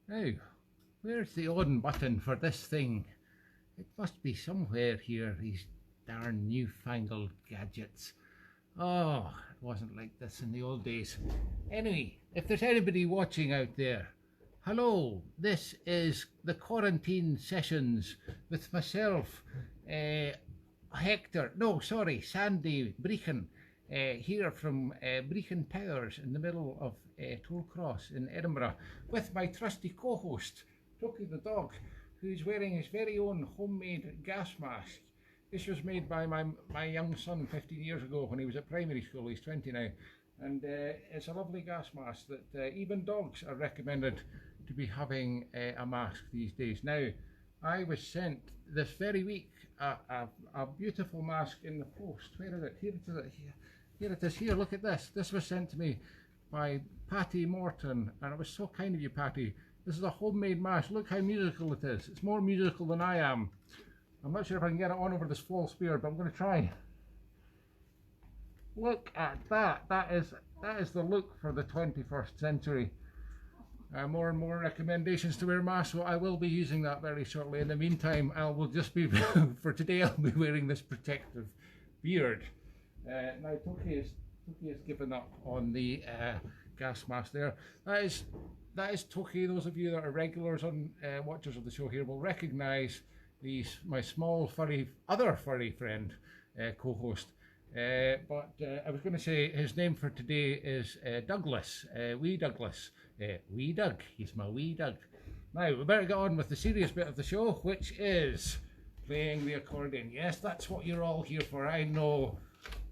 Now, where's the on button for this thing? It must be somewhere here, these darn newfangled gadgets. Oh, it wasn't like this in the old days. Anyway, if there's anybody watching out there, hello, this is the quarantine sessions with myself, Sandy Brechin, here from Brechin Towers in the middle of Tollcross in Edinburgh, with my trusty co-host, Toki the dog, who's wearing his very own homemade gas mask. This was made by my young son 15 years ago when he was at primary school. He's 20 now. And it's a lovely gas mask that even dogs are recommended to be having a mask these days. Now, I was sent this very week a beautiful mask in the post. Where is it? Here it is. Here, look at this. This was sent to me by Patty Morton, and it was so kind of you, Patty. This is a homemade mask. Look how musical it is. It's more musical than I am. I'm not sure if I can get it on over this false beard, but I'm going to try. Look at that. That is the look for the 21st century. More and more recommendations to wear masks, so I will be using that very shortly. In the meantime, I will just be, for today, I'll be wearing this protective beard. Now, Toki has given up on the gas mask there. That is Toki. Those of you that are regulars on watchers of the show here will recognise my small other furry friend, co-host. But I was going to say his name for today is Douglas, wee Douglas. Wee Doug, he's my wee Doug. Now, we better get on with the serious bit of the show, which is playing the accordion. Yes, that's what you're all here for. I know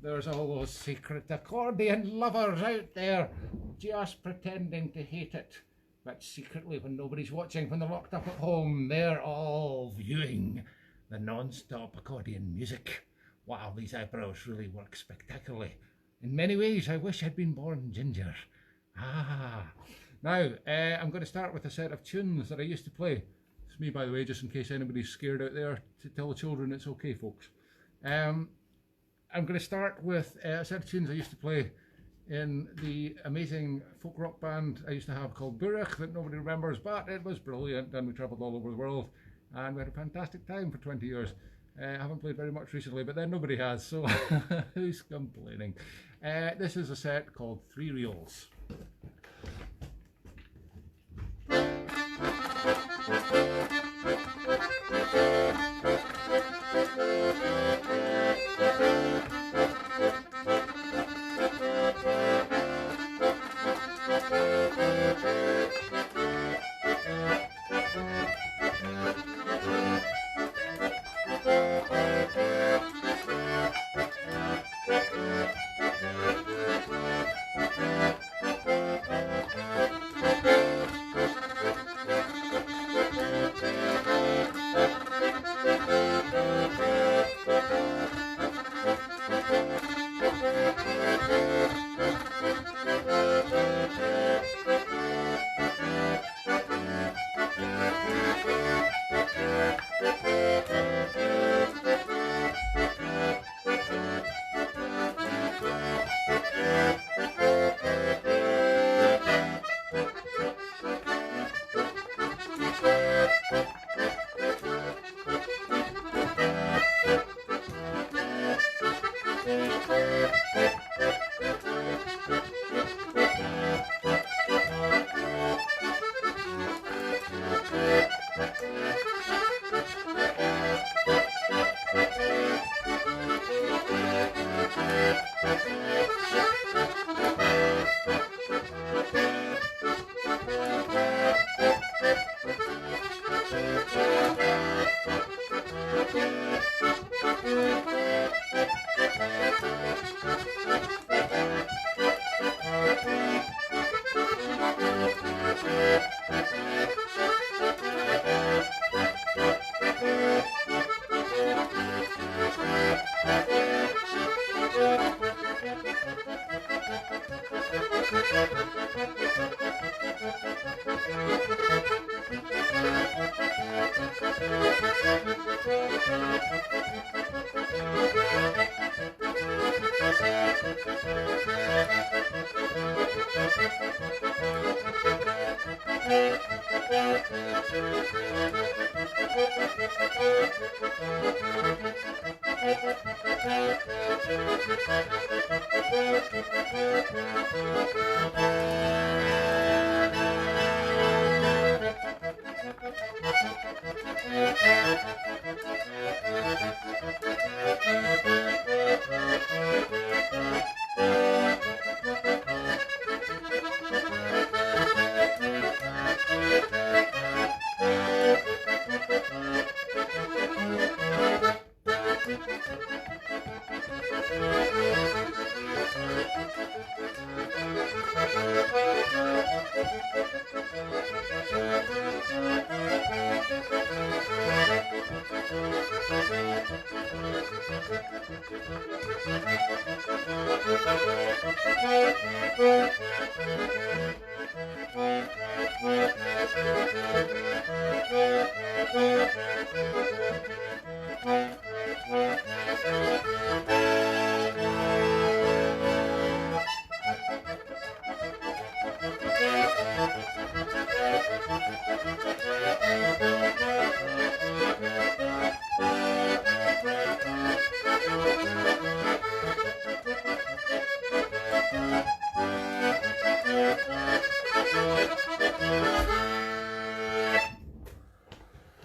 there's all those secret accordion lovers out there just pretending to hate it. But secretly, when nobody's watching, when they're locked up at home, they're all viewing the non-stop accordion music. Wow, these eyebrows really work spectacularly. In many ways, I wish I'd been born ginger. Now, I'm going to start with a set of tunes that I used to play. It's me, by the way, just in case anybody's scared out there, to tell the children it's okay, folks. I'm going to start with a set of tunes I used to play in the amazing folk rock band I used to have called Burach that nobody remembers, but it was brilliant and we travelled all over the world and we had a fantastic time for 20 years. I haven't played very much recently, but then nobody has, so who's complaining? This is a set called Three Reels.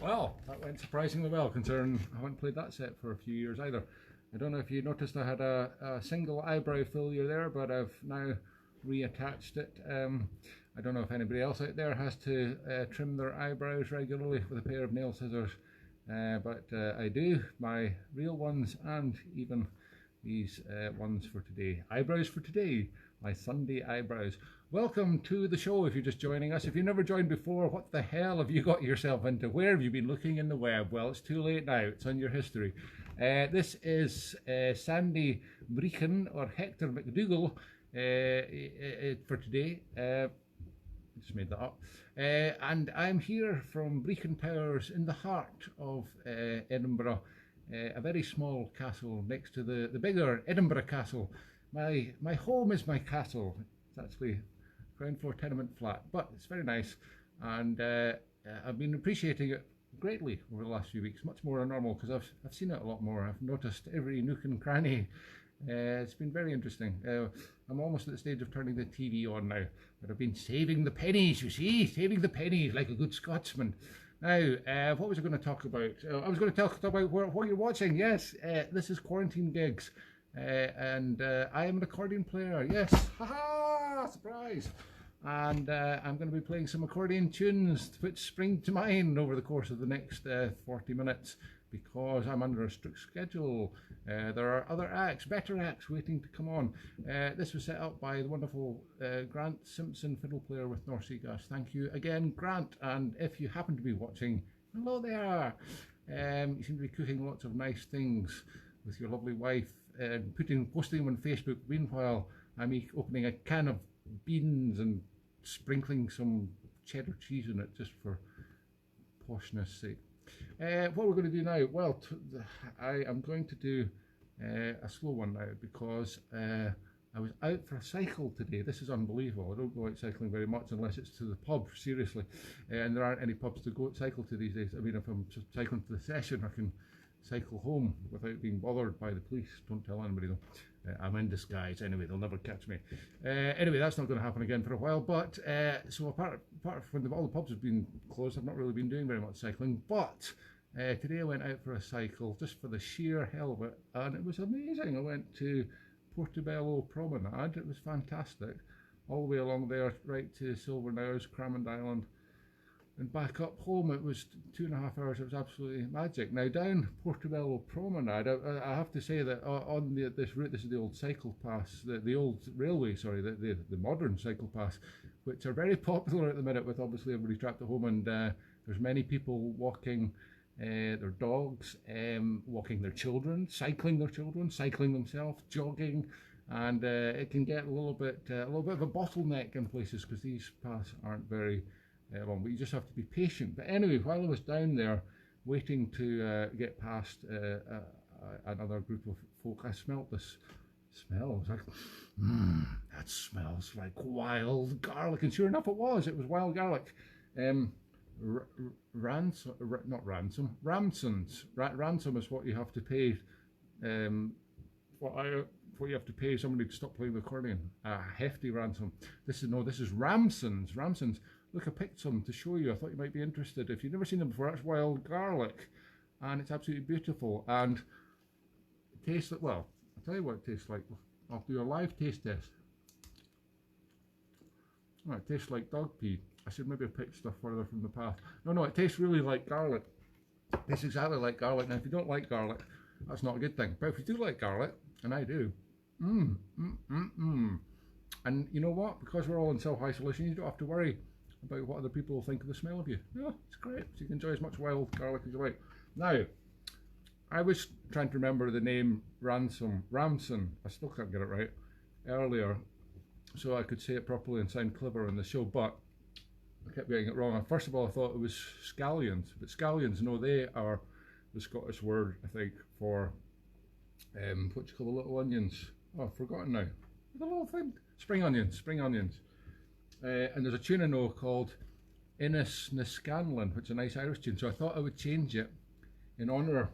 Well, that went surprisingly well, considering I haven't played that set for a few years either. I don't know if you noticed I had a single eyebrow failure there, but I've now reattached it. I don't know if anybody else out there has to trim their eyebrows regularly with a pair of nail scissors, but I do, my real ones and even these ones for today. Eyebrows for today, my Sunday eyebrows. Welcome to the show if you're just joining us. If you've never joined before, what the hell have you got yourself into? Where have you been looking in the web? Well, it's too late now, it's on your history. This is Sandy Brechin, or Hector McDougall, for today. Just made that up. And I'm here from Brechin Towers in the heart of Edinburgh, a very small castle next to the bigger Edinburgh Castle. My home is my castle. It's actually ground floor tenement flat, but it's very nice, and I've been appreciating it greatly over the last few weeks, much more than normal, because I've seen it a lot more. I've noticed every nook and cranny. It's been very interesting. I'm almost at the stage of turning the TV on now, but I've been saving the pennies, you see, saving the pennies like a good Scotsman. Now, what was I going to talk about? I was going to talk about what you're watching. Yes, this is Quarantine Gigs. And I am an accordion player, yes, haha, surprise! And I'm going to be playing some accordion tunes which spring to mind over the course of the next 40 minutes, because I'm under a strict schedule. There are other acts, better acts waiting to come on. This was set up by the wonderful Grant Simpson, fiddle player with North Sea Gas. Thank you again, Grant, and if you happen to be watching, hello there. You seem to be cooking lots of nice things with your lovely wife, and posting them on Facebook. Meanwhile, I'm opening a can of beans and sprinkling some cheddar cheese in it just for poshness sake. What we're going to do now, well, I am going to do a slow one now, because I was out for a cycle today. This is unbelievable. I don't go out cycling very much unless it's to the pub, seriously, and there aren't any pubs to go cycle to these days. I mean, if I'm just cycling to the session, I can cycle home without being bothered by the police. Don't tell anybody though. I'm in disguise anyway, they'll never catch me. Anyway, that's not going to happen again for a while, but so apart from all the pubs have been closed, I've not really been doing very much cycling, but today I went out for a cycle just for the sheer hell of it, and it was amazing. I went to Portobello Promenade. It was fantastic, all the way along there right to Silvernails, Cramond Island, and back up home. It was 2.5 hours. It was absolutely magic. Now down Portobello Promenade, I have to say that on this route, this is the old cycle pass, the old railway, sorry, the modern cycle pass, which are very popular at the minute with obviously everybody trapped at home, and there's many people walking their dogs, walking their children, cycling themselves, jogging, and it can get a little bit of a bottleneck in places because these paths aren't very long, but you just have to be patient. But anyway, while I was down there waiting to get past another group of folk, I smelt this smell. I was like, that smells like wild garlic, and sure enough it was wild garlic. not ransom, ramsons. Ransom is what you have to pay. What you have to pay somebody to stop playing the accordion. A hefty ransom. This is ramsons. Ramsons. Look, I picked some to show you. I thought you might be interested. If you've never seen them before, that's wild garlic, and it's absolutely beautiful. And it tastes like, well, I'll tell you what it tastes like. I'll do a live taste test. Oh, it tastes like dog pee. I should maybe have picked stuff further from the path. No, it tastes really like garlic. It tastes exactly like garlic. Now, if you don't like garlic, that's not a good thing. But if you do like garlic, and I do, and you know what? Because we're all in self-isolation, you don't have to worry about what other people will think of the smell of you. No, it's great. So you can enjoy as much wild garlic as you like. Now, I was trying to remember the name Ramson. I still can't get it right. Earlier, so I could say it properly and sound clever on the show, but I kept getting it wrong. And first of all, I thought it was scallions, but scallions, no, they are the Scottish word, I think, for what you call the little onions. Oh, I've forgotten now. The little thing, spring onions. And there's a tune I know called Innis na Scanlan, which is a nice Irish tune. So I thought I would change it in honour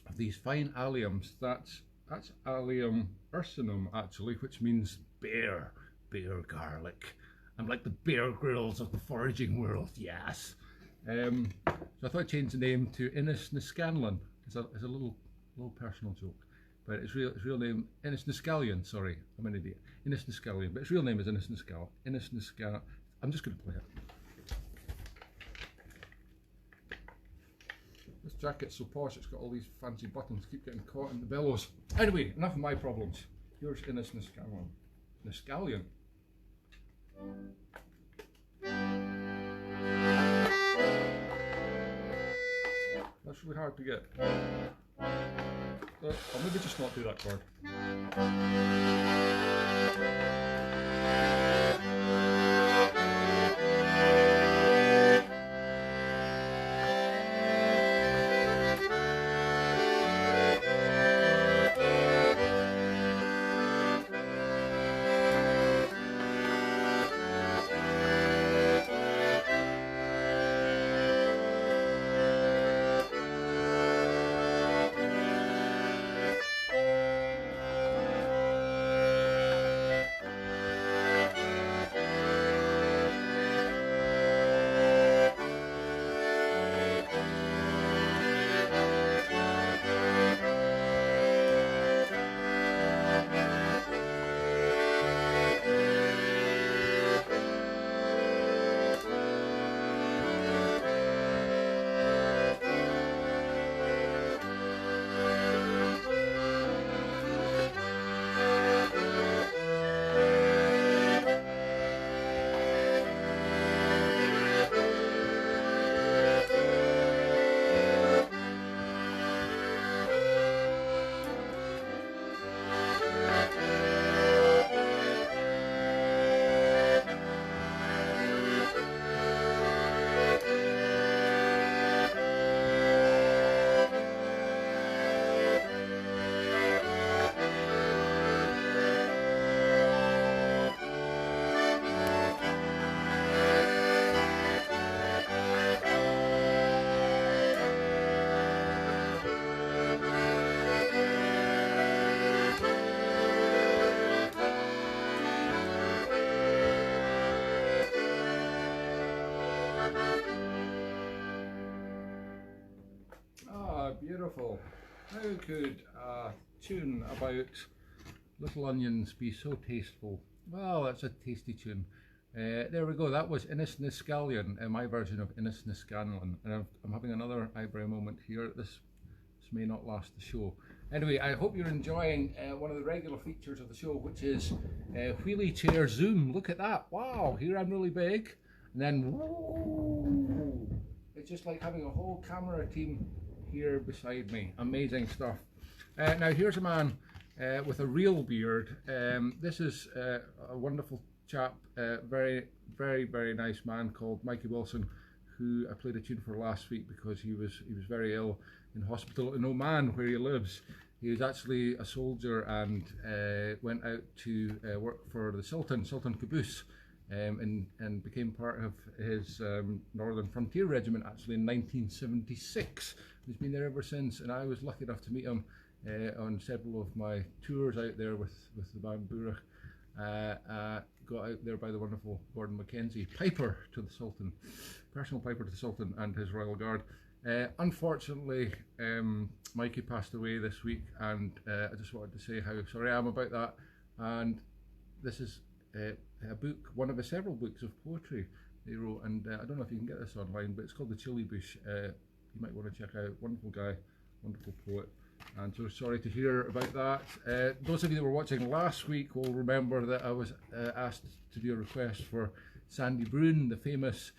of these fine alliums. That's allium ursinum, actually, which means bear garlic. I'm like the Bear Grylls of the foraging world, yes. So I thought I'd change the name to Innis na Scanlan. It's a little personal joke. But its real name, Innis na Scallion, sorry, I'm an idiot. Innis na Scallion, but its real name is Innis na Scal. I'm just going to play it. This jacket's so posh, it's got all these fancy buttons, keep getting caught in the bellows. Anyway, enough of my problems. Here's Innis na Scallion. Na Scallion. That's really hard to get. I'll maybe just not do that chord. Beautiful. How could a tune about little onions be so tasteful? Well, that's a tasty tune. There we go. That was Innis na Scallion, my version of Innis na Scanlan. And I'm having another eyebrow moment here. This may not last the show. Anyway, I hope you're enjoying one of the regular features of the show, which is wheelie chair zoom. Look at that. Wow, here I'm really big. And then, whoa, it's just like having a whole camera team here beside me. Amazing stuff. Now here's a man with a real beard. This is a wonderful chap, very nice man called Mikey Wilson, who I played a tune for last week because he was very ill in hospital in Oman, where he lives. He was actually a soldier and went out to work for the Sultan Qaboos and became part of his Northern Frontier Regiment actually in 1976. He's been there ever since, and I was lucky enough to meet him on several of my tours out there with the band Burach. Got out there by the wonderful Gordon Mackenzie, Piper to the Sultan, personal Piper to the Sultan and his Royal Guard. Unfortunately, Mikey passed away this week, and I just wanted to say how sorry I am about that. And this is a book, one of the several books of poetry they wrote, and I don't know if you can get this online, but it's called The Chili Bush. You might want to check out. Wonderful guy, wonderful poet. And so sorry to hear about that. Those of you that were watching last week will remember that I was asked to do a request for Sandy Brechin, the famous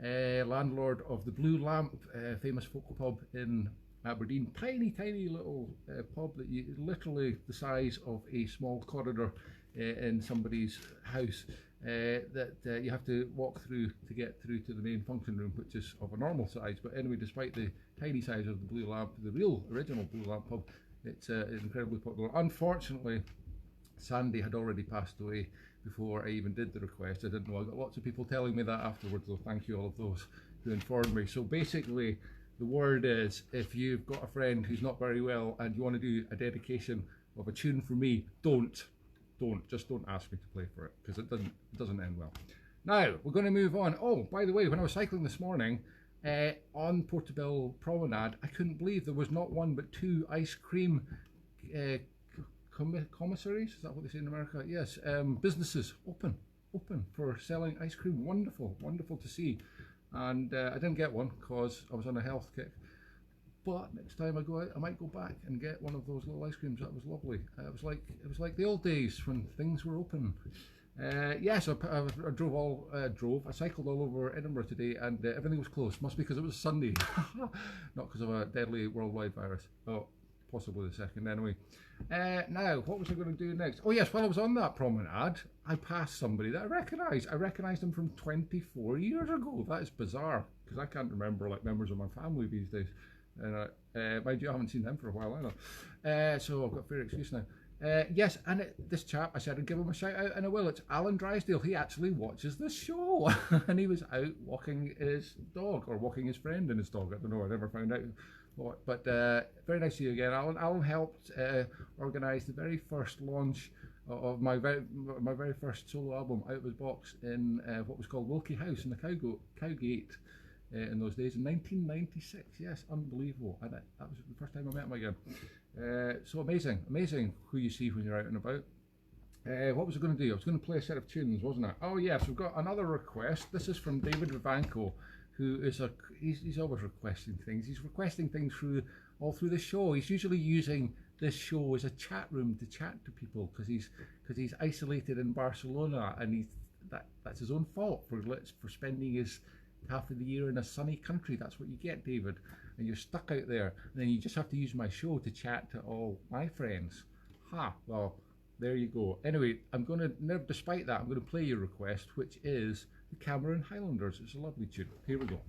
landlord of the Blue Lamp, famous folk pub in Aberdeen. Tiny, tiny little pub that you literally the size of a small corridor in somebody's house that you have to walk through to get through to the main function room, which is of a normal size. But anyway, despite the tiny size of the Blue Lamp, the real original Blue Lamp pub, it's incredibly popular. Unfortunately, Sandy had already passed away before I even did the request. I didn't know. I got lots of people telling me that afterwards, so thank you all of those who informed me. So basically, the word is, if you've got a friend who's not very well and you want to do a dedication of a tune for me, just don't ask me to play for it, because it doesn't end well. Now we're going to move on. Oh, by the way, when I was cycling this morning on Portobello Promenade, I couldn't believe there was not one but two ice cream commissaries. Is that what they say in America? Yes, businesses open for selling ice cream. Wonderful to see. And I didn't get one because I was on a health kick. But next time I go out, I might go back and get one of those little ice creams. That was lovely. It was like the old days when things were open. Yes, I cycled all over Edinburgh today, and everything was closed. Must be because it was Sunday, not because of a deadly worldwide virus. Oh, possibly the second anyway. Now, what was I going to do next? Oh yes, while I was on that promenade, I passed somebody that I recognised. I recognised them from 24 years ago. That is bizarre, because I can't remember like members of my family these days. And mind you, I haven't seen them for a while either. So I've got fair excuse now. Yes, and this chap, I said I'd give him a shout out, and I will. It's Alan Drysdale. He actually watches the show, and he was out walking his dog, or walking his friend and his dog. I don't know. I never found out what. But very nice to see you again, Alan. Alan helped organise the very first launch of my very first solo album out of his box in what was called Wilkie House in the Cowgate. In those days, in 1996, yes, unbelievable, and that was the first time I met him again. So amazing who you see when you're out and about. What was I going to do? I was going to play a set of tunes, wasn't I? Oh yes, we've got another request. This is from David Vivanco, who is he's always requesting things. He's requesting things all through the show. He's usually using this show as a chat room to chat to people because he's isolated in Barcelona, and that's his own fault for spending his half of the year in a sunny country. That's what you get, David, and you're stuck out there, and then you just have to use my show to chat to all my friends. Well, there you go. Anyway, despite that, I'm going to play your request, which is the Cameron Highlanders. It's a lovely tune. Here we go.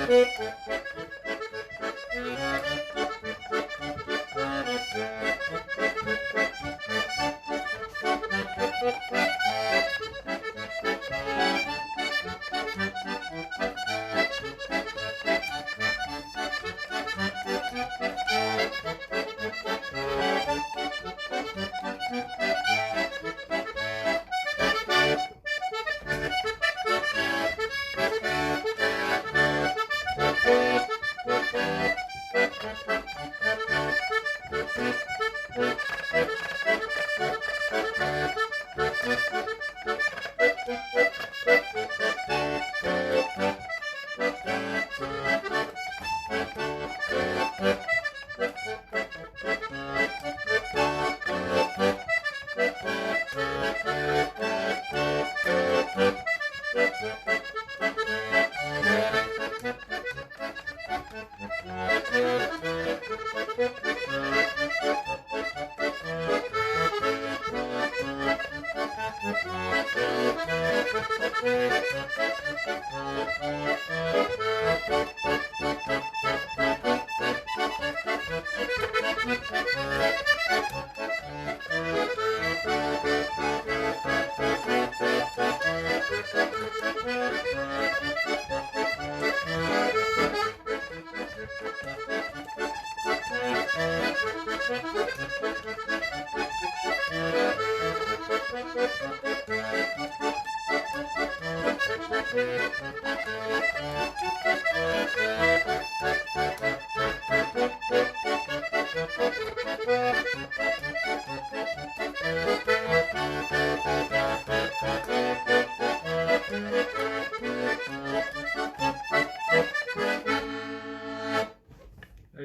There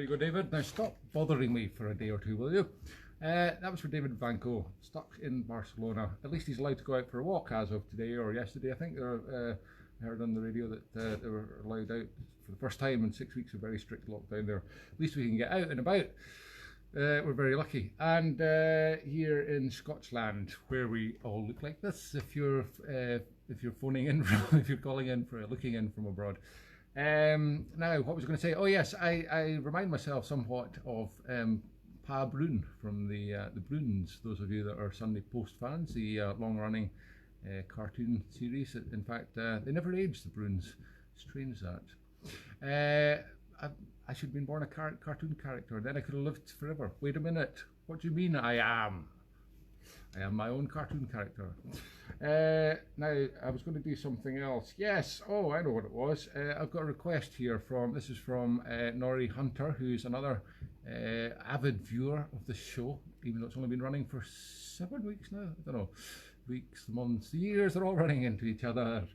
you go, David. Now stop bothering me for a day or two, will you? That was for David Vanco, stuck in Barcelona. At least he's allowed to go out for a walk as of today or yesterday. I think I heard on the radio that they were allowed out for the first time in 6 weeks of very strict lockdown there. At least we can get out and about. We're very lucky. And here in Scotland, where we all look like this, if you're phoning in from, if you're calling in for looking in from abroad. Now, what was I going to say? Oh yes, I remind myself somewhat of Pa Brune from the Bruins. Those of you that are Sunday Post fans, the long-running cartoon series. In fact, they never aged, the Bruins. Strange that. I should have been born a cartoon character, then I could have lived forever. Wait a minute, what do you mean I am? I am my own cartoon character. Now, I was going to do something else. Yes, oh, I know what it was. I've got a request here this is from Norrie Hunter, who's another avid viewer of the show, even though it's only been running for 7 weeks now. I don't know, weeks, months, years, they're all running into each other.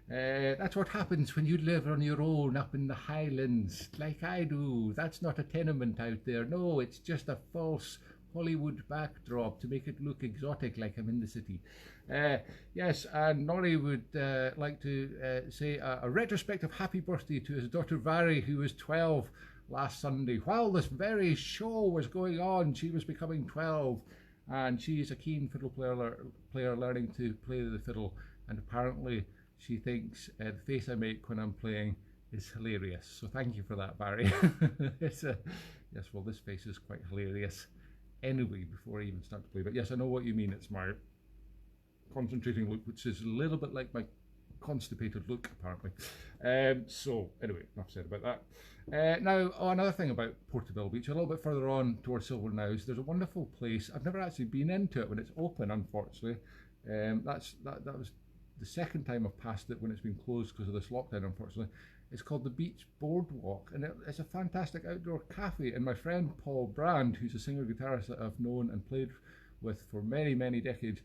That's what happens when you live on your own up in the Highlands, like I do. That's not a tenement out there. No, it's just a false Hollywood backdrop to make it look exotic, like I'm in the city. Yes, and Norrie would like to say a retrospective happy birthday to his daughter Vary, who was 12 last Sunday. While this very show was going on, she was becoming 12, and she is a keen fiddle player learning to play the fiddle, and apparently she thinks the face I make when I'm playing is hilarious. So thank you for that, Barry. Yes, well, this face is quite hilarious anyway before I even start to play. But yes, I know what you mean. It's my concentrating look, which is a little bit like my constipated look, apparently. So anyway, enough said about that. Now, another thing about Portobello Beach, a little bit further on towards Silverknowes, there's a wonderful place. I've never actually been into it when it's open, unfortunately. That was the second time I've passed it when it's been closed because of this lockdown, unfortunately. It's called the Beach Boardwalk, and it's a fantastic outdoor cafe. And my friend Paul Brand, who's a singer-guitarist that I've known and played with for many, many decades,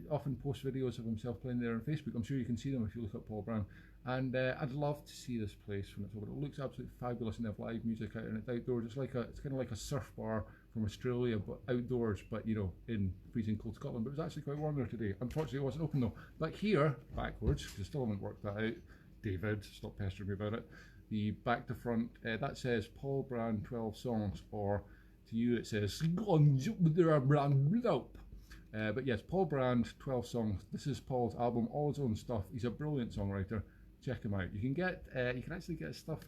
often posts videos of himself playing there on Facebook. I'm sure you can see them if you look up Paul Brand. And I'd love to see this place when it's open. It looks absolutely fabulous, and they have live music out, and it's outdoors. It's kind of like a surf bar from Australia, but outdoors, but you know, in freezing cold Scotland. But it was actually quite warm there today. Unfortunately, it wasn't open though. But here, backwards, because I still haven't worked that out. David, stop pestering me about it. The back to front, that says Paul Brand 12 songs, or to you it says but yes, Paul Brand 12 songs. This is Paul's album, all his own stuff. He's a brilliant songwriter. check them out. You can actually get stuff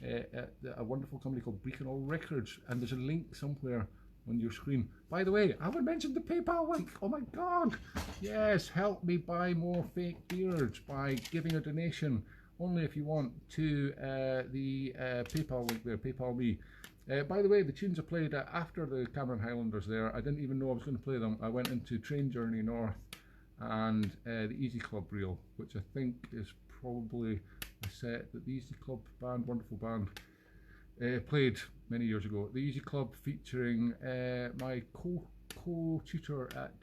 at a wonderful company called Brechin Records, and there's a link somewhere on your screen. By the way, I haven't mentioned the PayPal link. Oh my God! Yes, help me buy more fake beards by giving a donation, only if you want, to the PayPal link there, PayPal me. By the way, the tunes I played after the Cameron Highlanders there, I didn't even know I was going to play them. I went into Train Journey North and the Easy Club reel, which I think is probably a set that the Easy Club band, wonderful band, played many years ago. The Easy Club featuring my co-tutor at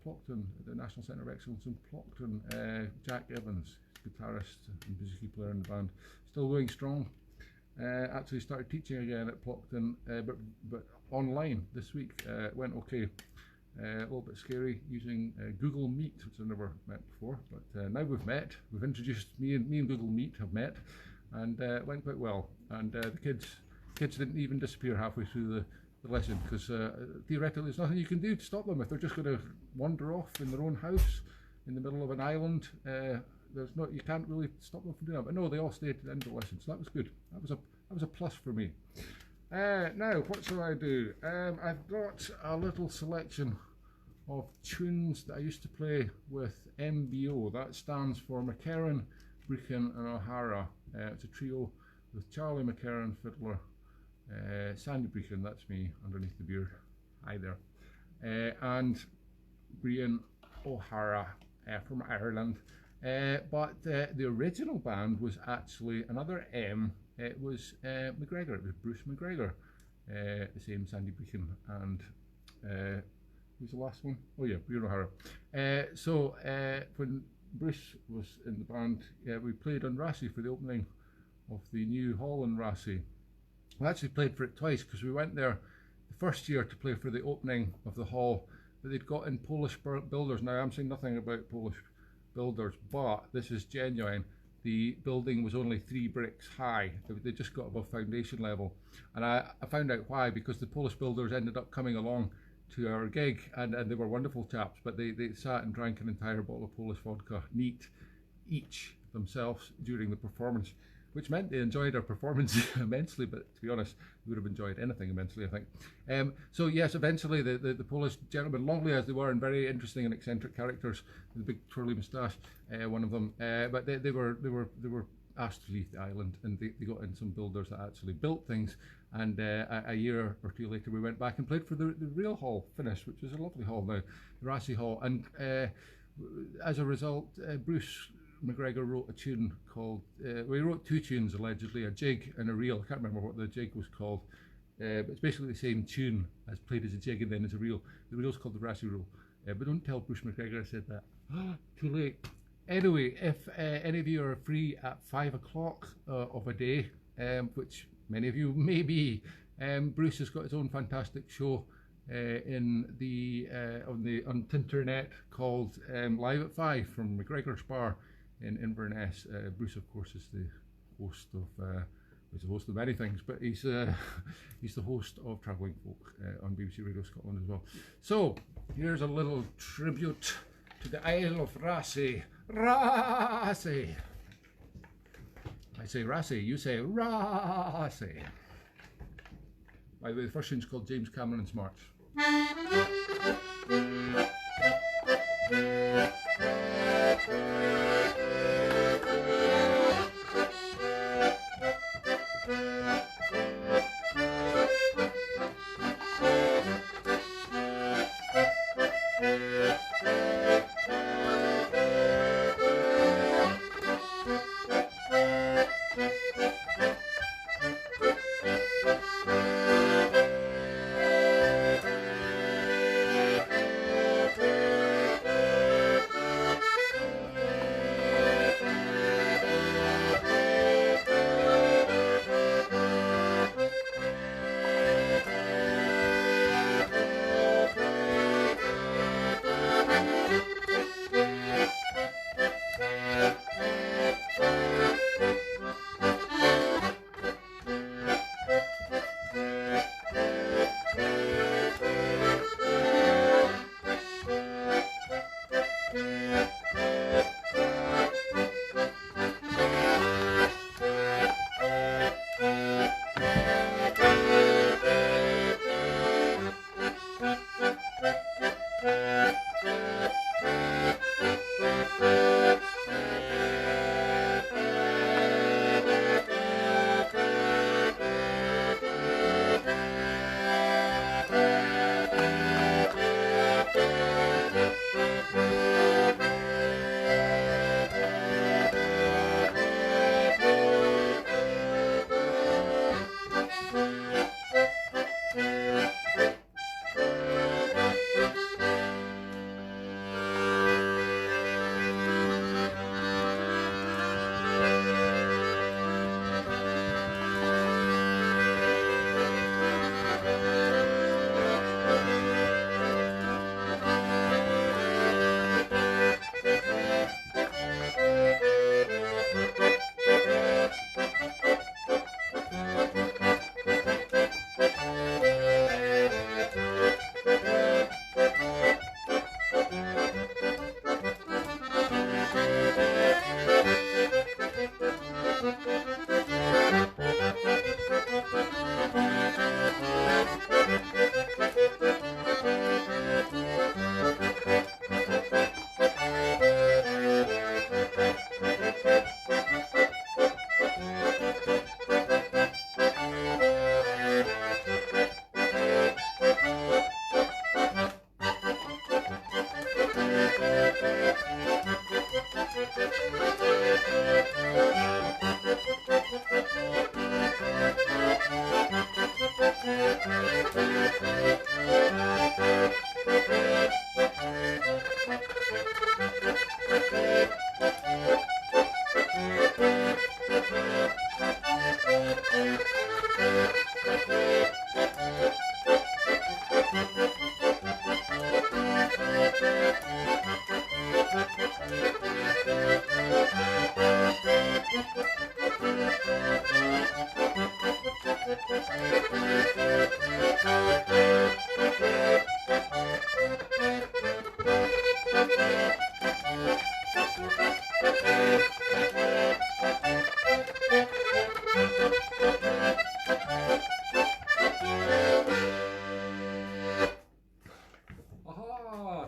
Plockton, at the National Centre of Excellence in Plockton, Jack Evans, guitarist and bouzouki player in the band, still going strong. Actually started teaching again at Plockton, but online this week. Went okay. A little bit scary using Google Meet, which I've never met before, but now we've met. We've introduced me and Google Meet have met, and it went quite well. And the kids didn't even disappear halfway through the lesson, because theoretically there's nothing you can do to stop them if they're just going to wander off in their own house in the middle of an island. You can't really stop them from doing that. But no, they all stayed to the end of the lesson, so that was good. That was a plus for me. Now, what shall I do? I've got a little selection of tunes that I used to play with MBO. That stands for McCarran, Brechin and O'Hara. It's a trio with Charlie McCarran, fiddler, Sandy Brechin, that's me underneath the beard, hi there, and Brian O'Hara from Ireland. But the original band was actually another M. It was McGregor. It was Bruce McGregor, the same Sandy Brechin, and who's the last one? Oh yeah, Brian O'Hara. So when Bruce was in the band, we played on Rassie for the opening of the new hall in Rassie. We actually played for it twice, because we went there the first year to play for the opening of the hall, but they'd got in Polish builders. Now I'm saying nothing about Polish builders, but this is genuine. The building was only 3 bricks high. They just got above foundation level, and I found out why, because the Polish builders ended up coming along to our gig, and they were wonderful chaps, but they sat and drank an entire bottle of Polish vodka neat each themselves during the performance, which meant they enjoyed our performance immensely, but to be honest, they would have enjoyed anything immensely, I think. So yes, eventually the Polish gentlemen, lovely as they were and very interesting and eccentric characters, with a big twirly moustache, one of them, but they were asked to leave the island, and they got in some builders that actually built things, and a year or two later we went back and played for the real hall finish, which is a lovely hall now, the Rassie Hall, and as a result, Bruce McGregor wrote a tune called, well, he wrote 2 tunes allegedly, a jig and a reel. I can't remember what the jig was called, but it's basically the same tune as played as a jig and then as a reel. The reel's called the Rassie Reel, but don't tell Bruce McGregor I said that. Too late. Anyway, if any of you are free at 5 o'clock of a day, which many of you may be, Bruce has got his own fantastic show on the internet called Live at 5 from McGregor's Bar in Inverness. Bruce, of course, is the host of he's the host of many things, but he's the host of Travelling Folk on BBC Radio Scotland as well. So here's a little tribute to the Isle of Rassie. Rassie. I say Rassie, you say Rassie. By the way, the first tune's called James Cameron's March.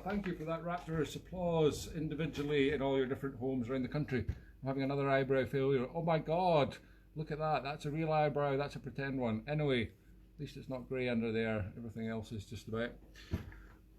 Thank you for that rapturous applause individually in all your different homes around the country. I'm having another eyebrow failure. Oh my God, look at that. That's a real eyebrow, that's a pretend one. Anyway, at least it's not grey under there. Everything else is just about.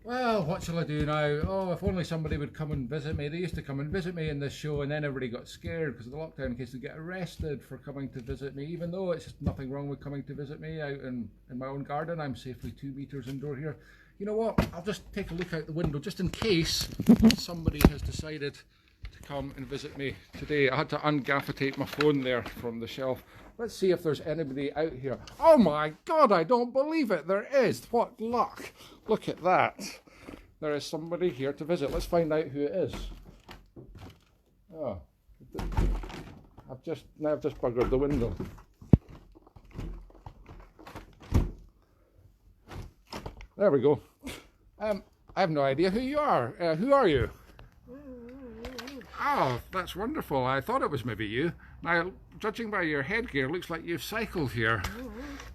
Well, what shall I do now? Oh, if only somebody would come and visit me. They used to come and visit me in this show, and then everybody got scared because of the lockdown in case they get arrested for coming to visit me, even though it's nothing wrong with coming to visit me out in my own garden. I'm safely 2 meters indoor here. You know what? I'll just take a look out the window just in case somebody has decided to come and visit me today. I had to ungaffitate my phone there from the shelf. Let's see if there's anybody out here. Oh my God, I don't believe it. There is. What luck. Look at that. There is somebody here to visit. Let's find out who it is. Oh, I've just buggered the window. There we go. I have no idea who you are. Who are you? Oh, that's wonderful. I thought it was maybe you. Now, judging by your headgear, looks like you've cycled here.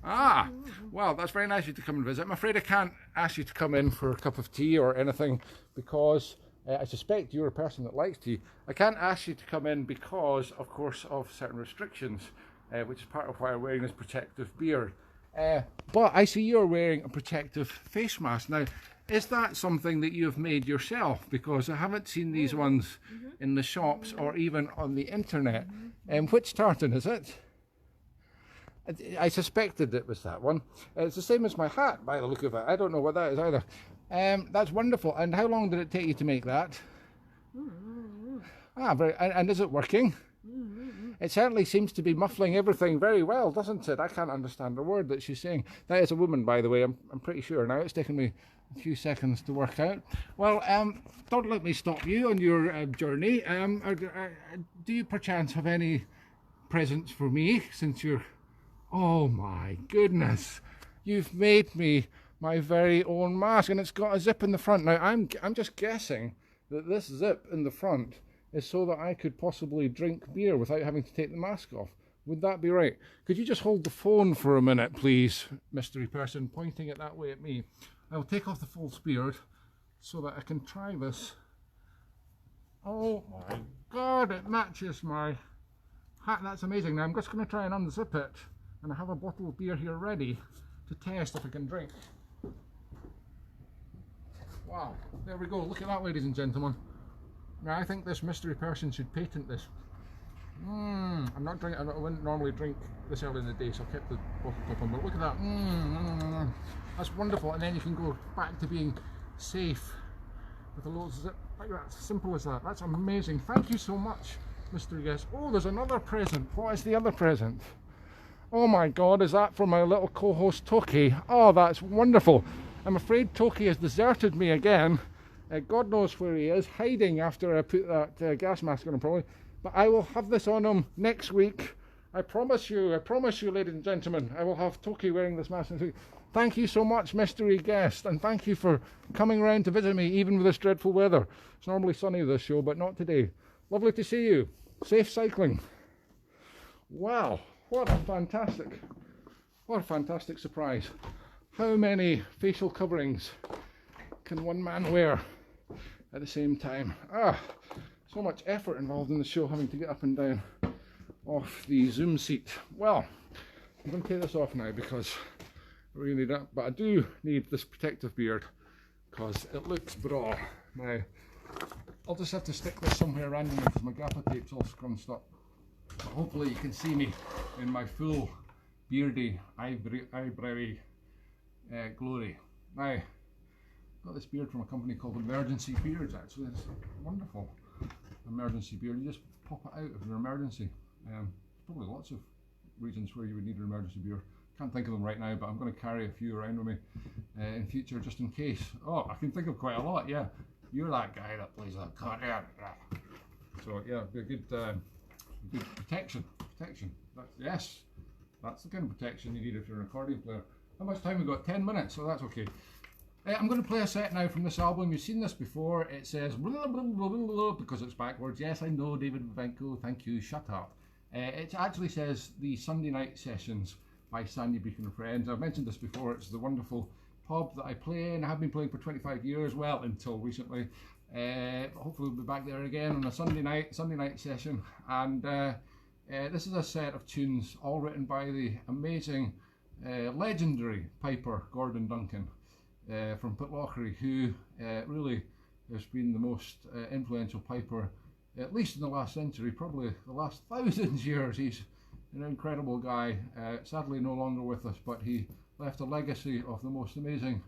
Ah, well, that's very nice of you to come and visit. I'm afraid I can't ask you to come in for a cup of tea or anything because I suspect you're a person that likes tea. I can't ask you to come in because, of course, of certain restrictions, which is part of why I'm wearing this protective beard. But I see you're wearing a protective face mask. Now, is that something that you've made yourself? Because I haven't seen these ones in the shops or even on the internet. Which tartan is it? I suspected it was that one. It's the same as my hat by the look of it. I don't know what that is either. That's wonderful. And how long did it take you to make that? Ah, and is it working? It certainly seems to be muffling everything very well, doesn't it? I can't understand a word that she's saying. That is a woman, by the way, I'm pretty sure now. It's taken me a few seconds to work out. Well, don't let me stop you on your journey. Do you perchance have any presents for me, since you're... Oh my goodness, you've made me my very own mask, and it's got a zip in the front. Now, I'm just guessing that this zip in the front is so that I could possibly drink beer without having to take the mask off. Would that be right? Could you just hold the phone for a minute, please, mystery person, pointing it that way at me? I'll take off the false beard so that I can try this. Oh my God, it matches my hat. That's amazing. Now I'm just going to try and unzip it, and I have a bottle of beer here ready to test if I can drink. Wow, there we go. Look at that, ladies and gentlemen. Now, I think this mystery person should patent this. I'm not drinking. I wouldn't normally drink this early in the day, so I kept the bottle top on. But look at that. That's wonderful. And then you can go back to being safe with a little zip like that. Simple as that. That's amazing. Thank you so much, mystery guest. Oh, there's another present. What is the other present? Oh my God, is that for my little co-host Toki? Oh, that's wonderful. I'm afraid Toki has deserted me again. God knows where he is, hiding after I put that gas mask on him probably. But I will have this on him next week. I promise you, ladies and gentlemen, I will have Toki wearing this mask next week. Thank you so much, mystery guest, and thank you for coming around to visit me, even with this dreadful weather. It's normally sunny this show, but not today. Lovely to see you. Safe cycling. Wow, what a fantastic surprise. How many facial coverings can one man wear at the same time? So much effort involved in the show, having to get up and down off the Zoom seat. Well, I'm going to take this off now because I really need it, but I do need this protective beard because it looks braw. Now, I'll just have to stick this somewhere randomly because my gaffer tape's all scrunched up. But hopefully you can see me in my full beardy, eyebrowy glory. Now, I got this beard from a company called Emergency Beards, actually. It's wonderful. emergency beer. You just pop it out if you're an emergency. Probably lots of reasons where you would need an emergency beer. Can't think of them right now, but I'm going to carry a few around with me in future just in case. Oh, I can think of quite a lot, yeah. You're that guy that plays that accordion. So yeah, be a good protection. Yes, that's the kind of protection you need if you're an accordion player. How much time we got? 10 minutes, so that's okay. I'm going to play a set now from this album. You've seen this before. It says blah, blah, blah, blah, blah, because it's backwards. Yes, I know, David Venko. Thank you. Shut up. It actually says the Sunday Night Sessions by Sandy Brechin and Friends. I've mentioned this before. It's the wonderful pub that I play in. I have been playing for 25 years, well, until recently. Hopefully we'll be back there again on a Sunday night session. And this is a set of tunes all written by the amazing, legendary piper Gordon Duncan from Pitlochry, who really has been the most influential piper, at least in the last century, probably the last 1,000 years. He's an incredible guy, sadly no longer with us, but he left a legacy of the most amazing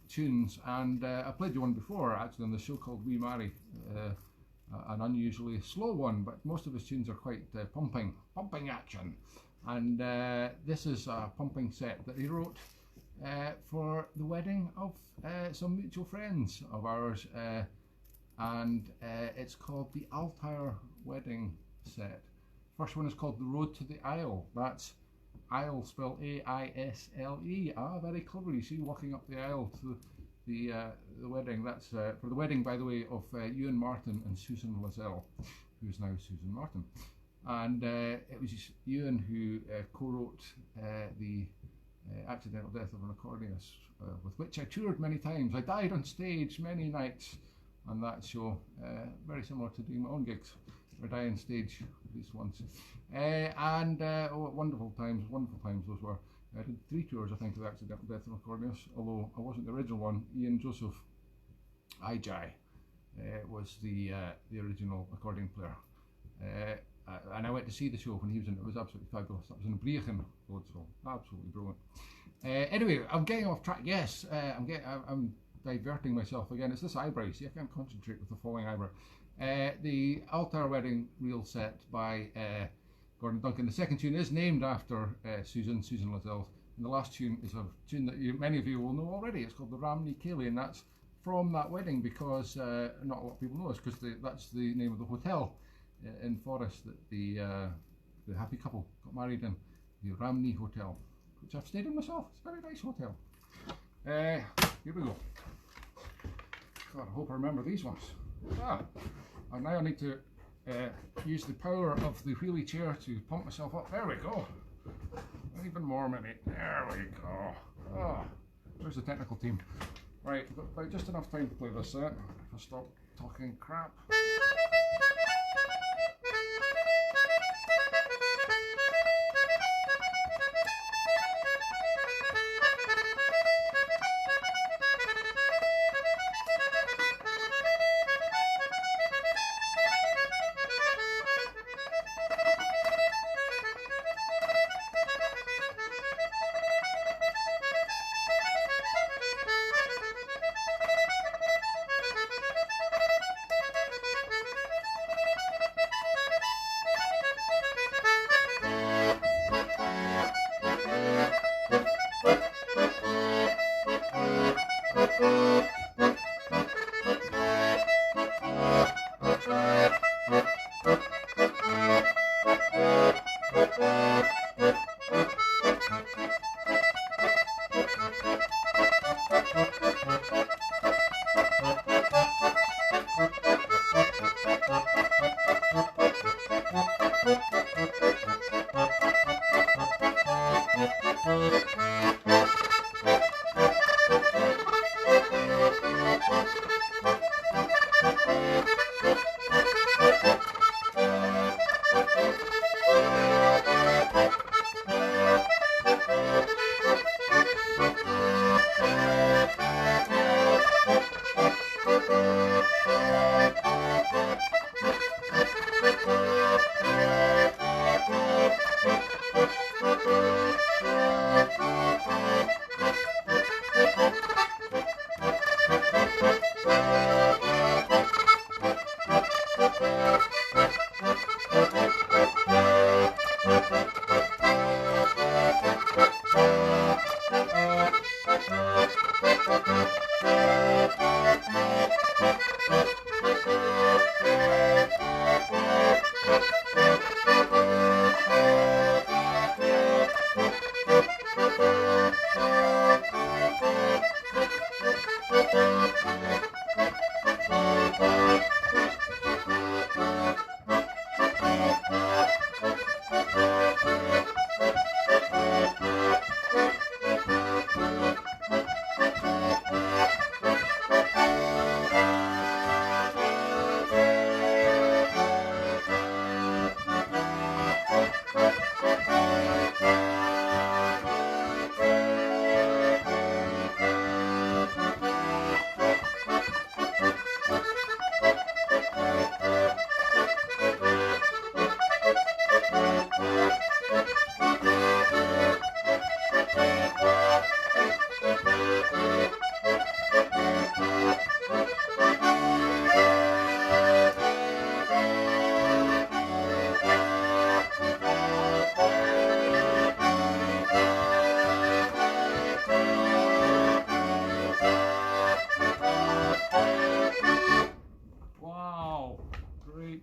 tunes, and I played you one before actually on the show called We Marry, an unusually slow one, but most of his tunes are quite pumping action, and this is a pumping set that he wrote for the wedding of some mutual friends of ours, and it's called the Altair Wedding Set. First one is called The Road to the Aisle. That's aisle spelled A-I-S-L-E. Ah, very clever. You see, walking up the aisle to the wedding. That's for the wedding, by the way, of Ewan Martin and Susan Lazelle, who's now Susan Martin. And it was Ewan who co-wrote the Accidental Death of an Accordionist, with which I toured many times. I died on stage many nights on that show, very similar to doing my own gigs. I die on stage at least once. Wonderful times those were. I did 3 tours, I think, of the Accidental Death of an Accordionist, although I wasn't the original one. Ian Joseph Ijai was the original accordion player. And I went to see the show when he was in it. It was absolutely fabulous. That was in Brechin, so absolutely brilliant. Anyway, I'm getting off track. Yes, I'm diverting myself again. It's this eyebrow. See, I can't concentrate with the falling eyebrow. The Altair Wedding Reel Set by Gordon Duncan. The second tune is named after Susan Lazelle, and the last tune is a tune that many of you will know already. It's called the Ramney Ceilidh, and that's from that wedding, because not a lot of people know this, because that's the name of the hotel in Forest that the happy couple got married in, the Ramney Hotel, which I've stayed in myself. It's a very nice hotel. Here we go. God, I hope I remember these ones. And now I need to use the power of the wheelie chair to pump myself up. There we go. Even more maybe. There we go. There's the technical team. Right, got about just enough time to play this set. If I stop talking crap.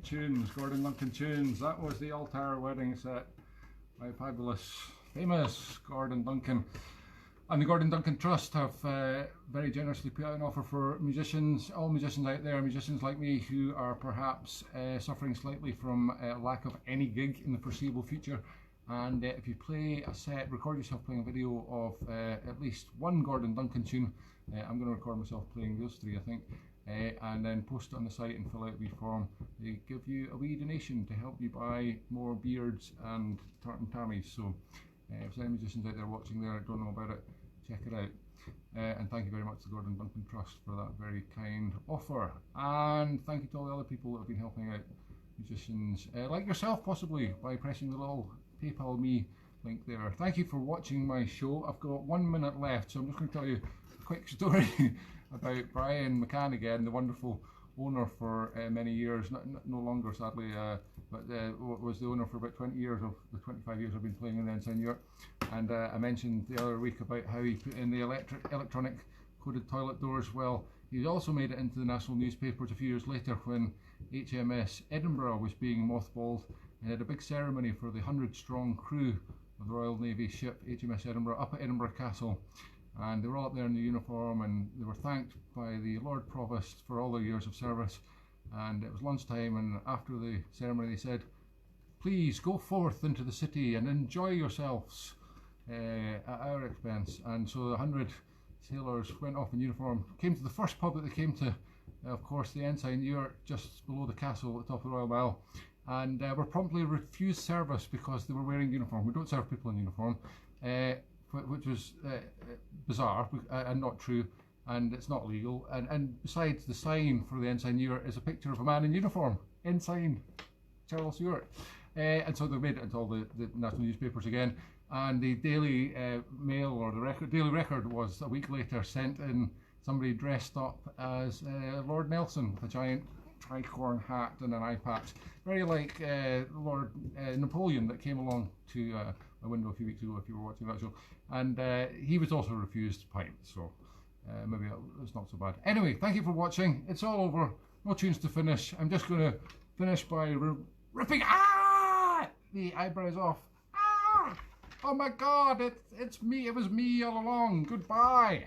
Tunes, Gordon Duncan tunes. That was the Altar wedding set by fabulous, famous Gordon Duncan. And the Gordon Duncan Trust have very generously put out an offer for musicians, all musicians out there, musicians like me who are perhaps suffering slightly from lack of any gig in the foreseeable future. And if you play a set, record yourself playing a video of at least one Gordon Duncan tune, I'm going to record myself playing those three, I think. And then post it on the site and fill out a wee form. They give you a wee donation to help you buy more beards and tartan tammies. So if there's any musicians out there watching there that don't know about it, check it out. And thank you very much to the Gordon Duncan Trust for that very kind offer. And thank you to all the other people that have been helping out musicians like yourself, possibly by pressing the little PayPal me link there. Thank you for watching my show. I've got 1 minute left, so I'm just going to tell you a quick story about Brian McCann again, the wonderful owner for many years, no longer sadly, but was the owner for about 20 years of the 25 years I've been playing in the Ensign Europe. And I mentioned the other week about how he put in the electronic coded toilet doors. Well, he also made it into the national newspapers a few years later when HMS Edinburgh was being mothballed, and had a big ceremony for the 100-strong crew of the Royal Navy ship HMS Edinburgh up at Edinburgh Castle. And they were all up there in the uniform, and they were thanked by the Lord Provost for all their years of service. And it was lunchtime, and after the ceremony they said, "Please go forth into the city and enjoy yourselves at our expense." And so the 100 sailors went off in uniform, came to the first pub that they came to, of course the Ensign Europe, just below the castle at the top of the Royal Mile, and were promptly refused service because they were wearing uniform. We don't serve people in uniform. Which was bizarre and not true, and it's not legal. And besides, the sign for the Ensign Europe is a picture of a man in uniform, Ensign Charles Ewart. And so they made it into all the national newspapers again. And the Daily Mail, or the Daily Record, was a week later sent in somebody dressed up as Lord Nelson with a giant tricorn hat and an eye patch, very like Lord Napoleon that came along to my window a few weeks ago if you were watching that show. And he was also refused pints, so maybe it's not so bad. Anyway, thank you for watching. It's all over, no tunes to finish. I'm just going to finish by ripping the eyebrows off. Oh my god, it's me, it was me all along. Goodbye.